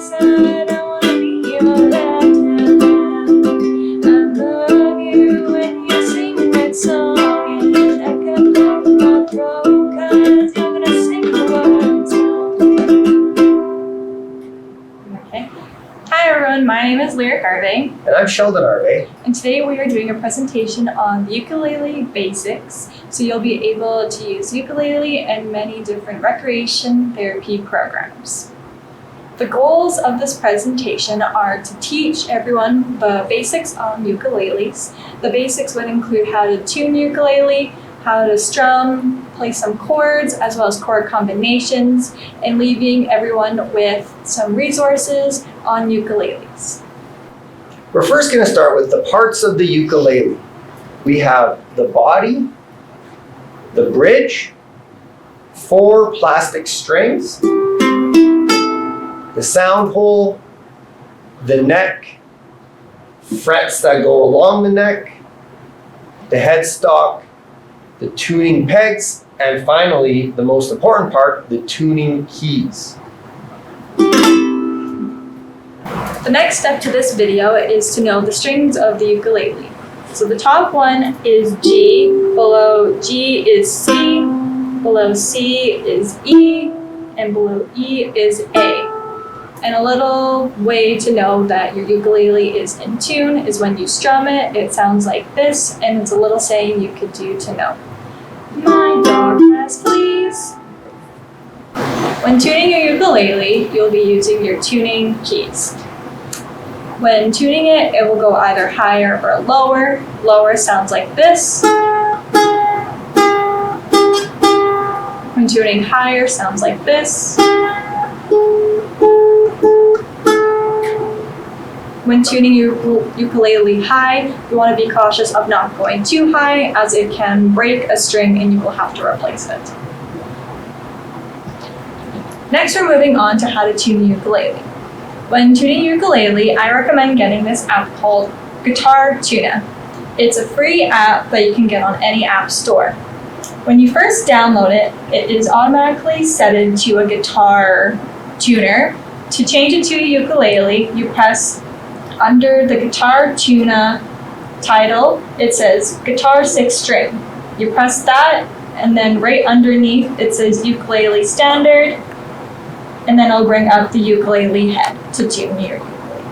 side, I wanna be your left hand. I love you when you sing that song, and I can blow my throat, 'cause you're gonna sing the words wrong. Okay. Hi everyone, my name is Lyrek Arvay. And I'm Sheldon Arvay. And today we are doing a presentation on the ukulele basics. So you'll be able to use ukulele in many different recreation therapy programs. The goals of this presentation are to teach everyone the basics on ukuleles. The basics would include how to tune ukulele, how to strum, play some chords, as well as chord combinations, and leaving everyone with some resources on ukuleles. We're first going to start with the parts of the ukulele. We have the body, the bridge, 4 plastic strings, the sound hole, the neck, frets that go along the neck, the headstock, the tuning pegs, and finally, the most important part, the tuning keys. The next step to this video is to know the strings of the ukulele. So the top one is G, below G is C, below C is E, and below E is A. And a little way to know that your ukulele is in tune is when you strum it, it sounds like this, and it's a little saying you could do to know. My dog has fleas. When tuning your ukulele, you'll be using your tuning keys. When tuning it, it will go either higher or lower. Lower sounds like this. When tuning higher, sounds like this. When tuning your ukulele high, you want to be cautious of not going too high, as it can break a string and you will have to replace it. Next, we're moving on to how to tune the ukulele. When tuning ukulele, I recommend getting this app called Guitar Tuna. It's a free app that you can get on any app store. When you first download it, it is automatically set into a guitar tuner. To change it to a ukulele, you press under the Guitar Tuna title, it says Guitar 6 string. You press that, and then right underneath it says Ukulele Standard, and then it'll bring up the ukulele head to tune your ukulele.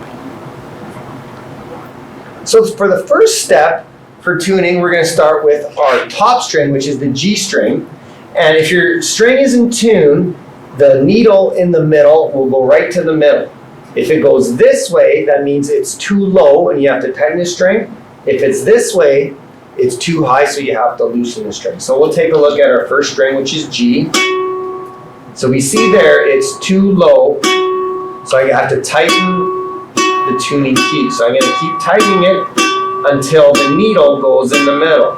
So for the first step for tuning, we're going to start with our top string, which is the G string. And if your string is in tune, the needle in the middle will go right to the middle. If it goes this way, that means it's too low and you have to tighten the string. If it's this way, it's too high, so you have to loosen the string. So we'll take a look at our first string, which is G. So we see there it's too low, so I have to tighten the tuning key. So I'm going to keep tightening it until the needle goes in the middle.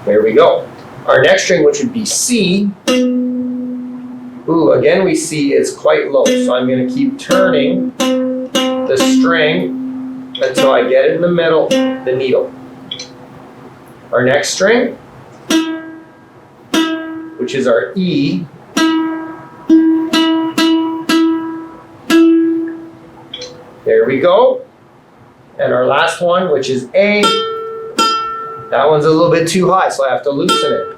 There we go. Our next string, which would be C, again we see it's quite low, so I'm going to keep turning the string until I get it in the middle, the needle. Our next string, which is our E, there we go. And our last one, which is A, that one's a little bit too high, so I have to loosen it.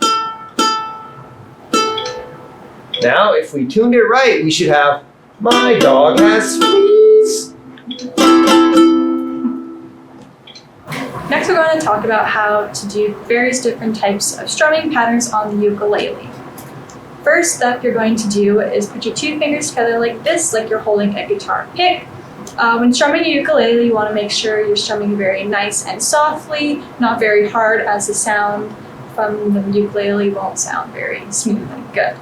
Now, if we tuned it right, we should have, my dog has fleas. Next, we're going to talk about how to do various different types of strumming patterns on the ukulele. First step you're going to do is put your 2 fingers together like this, like you're holding a guitar pick. When strumming a ukulele, you want to make sure you're strumming very nice and softly, not very hard, as the sound from the ukulele won't sound very smooth and good.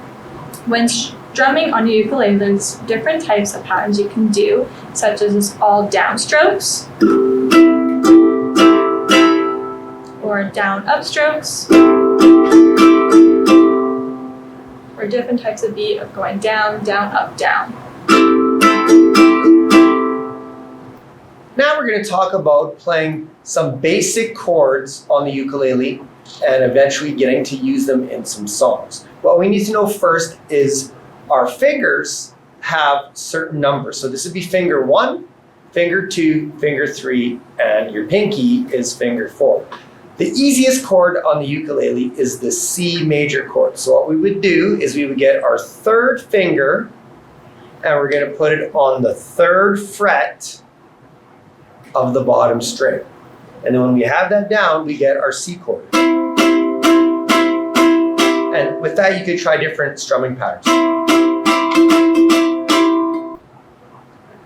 When strumming on your ukulele, there's different types of patterns you can do, such as all downstrokes, or down upstrokes, or different types of beat of going down, down, up, down. Now we're going to talk about playing some basic chords on the ukulele and eventually getting to use them in some songs. What we need to know first is our fingers have certain numbers. So this would be finger 1, finger 2, finger 3, and your pinky is finger 4. The easiest chord on the ukulele is the C major chord. So what we would do is we would get our 3rd finger and we're going to put it on the 3rd fret of the bottom string. And then when we have that down, we get our C chord. And with that, you could try different strumming patterns.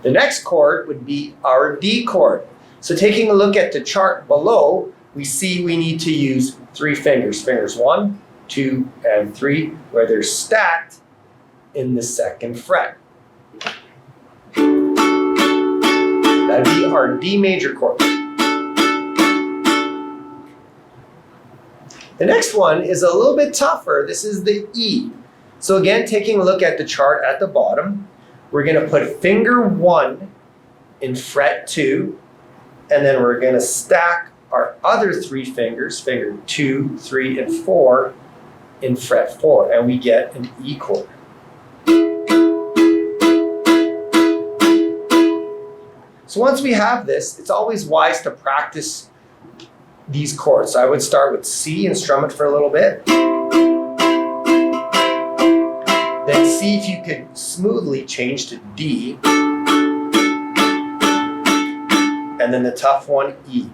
The next chord would be our D chord. So taking a look at the chart below, we see we need to use 3 fingers. Fingers 1, 2, and 3, where they're stacked in the 2nd fret. That'd be our D major chord. The next one is a little bit tougher. This is the E. So again, taking a look at the chart at the bottom, we're going to put finger 1 in fret 2, and then we're going to stack our other 3 fingers, finger 2, 3, and 4, in fret 4, and we get an E chord. So once we have this, it's always wise to practice these chords. So I would start with C and strum it for a little bit. Then see if you could smoothly change to D. And then the tough one, E.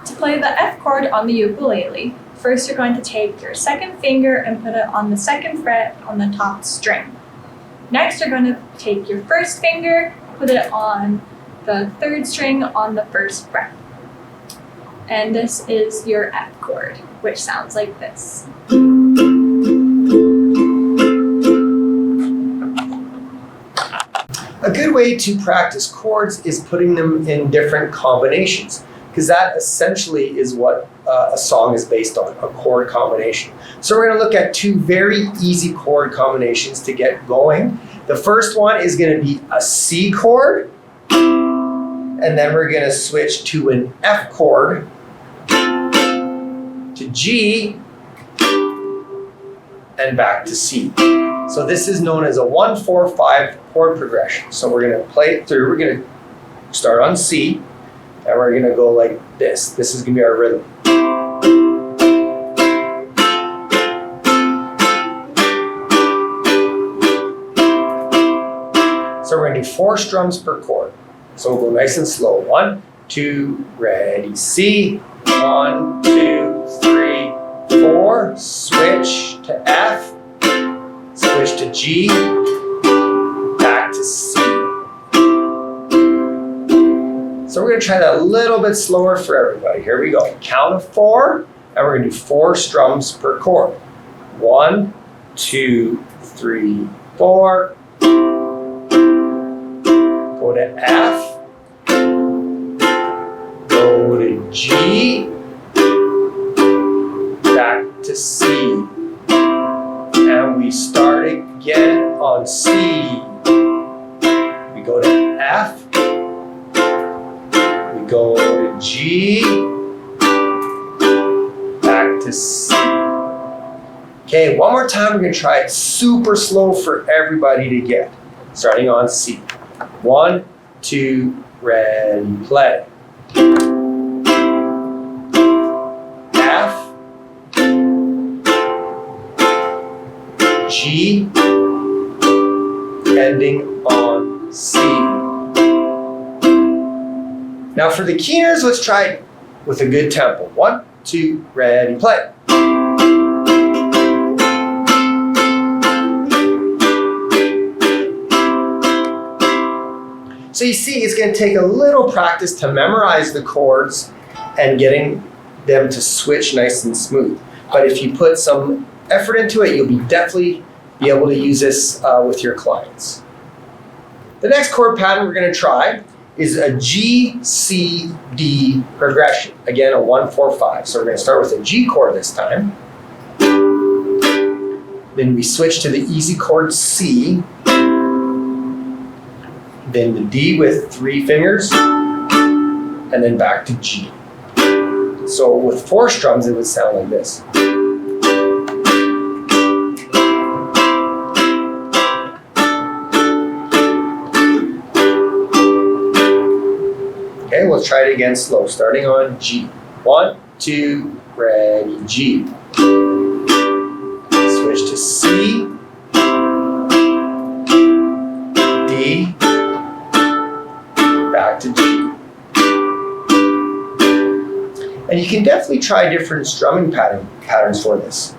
To play the F chord on the ukulele, first you're going to take your 2nd finger and put it on the 2nd fret on the top string. Next, you're going to take your 1st finger, put it on the 3rd string on the 1st fret. And this is your F chord, which sounds like this. A good way to practice chords is putting them in different combinations, because that essentially is what a song is based on, a chord combination. So we're going to look at 2 very easy chord combinations to get going. The first one is going to be a C chord, and then we're going to switch to an F chord, to G, and back to C. So this is known as a 1-4-5 chord progression. So we're going to play it through. We're going to start on C, and we're going to go like this. This is going to be our rhythm. So we're going to do 4 strums per chord. So we'll go nice and slow. 1, 2, ready, C. 1, 2, 3, 4. Switch to F. Switch to G. Back to C. So we're going to try that a little bit slower for everybody. Here we go. Count of 4, and we're going to do 4 strums per chord. 1, 2, 3, 4. Go to F. Go to G. Back to C. And we start again on C. We go to F. We go to G. Back to C. Okay, one more time. We're going to try it super slow for everybody to get. Starting on C. 1, 2, ready, play. F. G. Ending on C. Now for the keeners, let's try it with a good tempo. 1, 2, ready, play. So you see, it's going to take a little practice to memorize the chords and getting them to switch nice and smooth. But if you put some effort into it, you'll definitely be able to use this with your clients. The next chord pattern we're going to try is a G, C, D progression. Again, a 1-4-5. So we're going to start with a G chord this time. Then we switch to the easy chord C. Then the D with 3 fingers, and then back to G. So with 4 strums, it would sound like this. let's try it again slow, starting on G. 1, 2, ready, G. Switch to C, D, back to G. And you can definitely try different strumming patterns for this.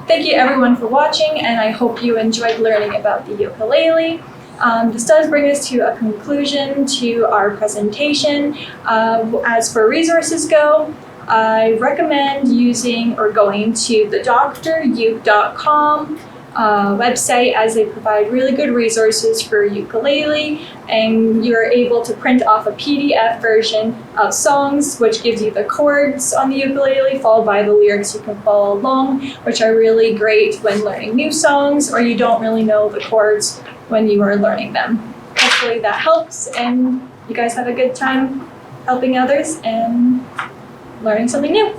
Thank you everyone for watching, and I hope you enjoyed learning about the ukulele. This does bring us to a conclusion to our presentation. As for resources go, I recommend using or going to the druke.com website, as they provide really good resources for ukulele, and you're able to print off a PDF version of songs, which gives you the chords on the ukulele followed by the lyrics you can follow along, which are really great when learning new songs or you don't really know the chords when you are learning them. Hopefully that helps and you guys have a good time helping others and learning something new.